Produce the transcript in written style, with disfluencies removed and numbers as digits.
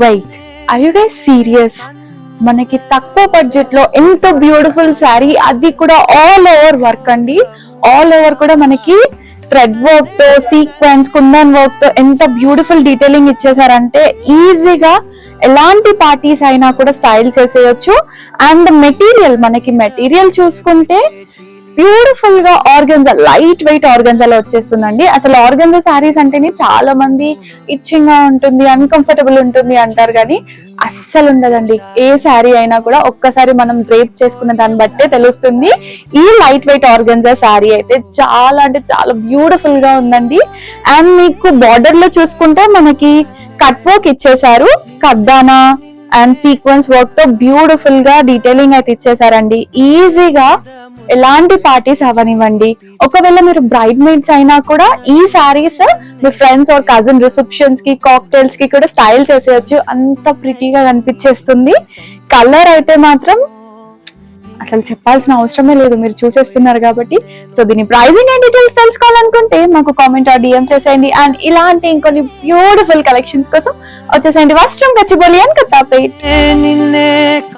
Wait, are you guys serious? మనకి తక్కువ budget లో ఎంత బ్యూటిఫుల్ శారీ, అది కూడా ఆల్ ఓవర్ వర్క్ అండి. ఆల్ ఓవర్ కూడా మనకి థ్రెడ్ వర్క్ తో, సీక్వెన్స్, కుందన్ వర్క్ తో ఎంత బ్యూటిఫుల్ డీటెయిలింగ్ ఇచ్చేసారంటే ఈజీగా ఎలాంటి పార్టీస్ అయినా కూడా స్టైల్ చేసేయచ్చు. అండ్ మెటీరియల్, మనకి మెటీరియల్ చూసుకుంటే బ్యూటిఫుల్ గా ఆర్గన్జా, లైట్ వెయిట్ ఆర్గన్జాలో వచ్చేస్తుందండి. అసలు ఆర్గన్జా శారీస్ అంటేనే చాలా మంది ఇచ్చింగ్ గా ఉంటుంది, అన్కంఫర్టబుల్ ఉంటుంది అంటారు, కానీ అస్సలు ఉండదండి. ఏ శారీ అయినా కూడా ఒక్కసారి మనం డ్రేప్ చేసుకున్న దాన్ని బట్టే తెలుస్తుంది. ఈ లైట్ వెయిట్ ఆర్గన్జా శారీ అయితే చాలా అంటే చాలా బ్యూటిఫుల్ గా ఉందండి. అండ్ మీకు బార్డర్ లో చూసుకుంటే మనకి కట్ వర్క్ ఇచ్చేసారు, కద్దానా అండ్ సీక్వెన్స్ వర్క్ తో బ్యూటిఫుల్ గా డీటెయిలింగ్ అయితే ఇచ్చేసారండి. ఈజీగా ఎలాంటి పార్టీస్ అవనివ్వండి, ఒకవేళ మీరు బ్రైడ్ మేడ్స్ అయినా కూడా ఈ శారీస్ మీ ఫ్రెండ్స్ ఆర్ కజిన్ రిసెప్షన్స్ కి, కాక్టైల్స్ కి కూడా స్టైల్ చేసేయచ్చు. అంత ప్రిటీగా కనిపించేస్తుంది. కలర్ అయితే మాత్రం అసలు చెప్పాల్సిన అవసరమే లేదు, మీరు చూసేస్తున్నారు కాబట్టి. సో దీని ప్రైజింగ్ అండ్ డీటెయిల్స్ తెలుసుకోవాలనుకుంటే మాకు కామెంట్ ఆర్ డిఎం చేసేయండి. అండ్ ఇలాంటి ఇంకొన్ని బ్యూటిఫుల్ కలెక్షన్స్ కోసం వచ్చేసేయండి వస్త్రం గచ్చిబౌలి అండ్ కొత్తపేట్.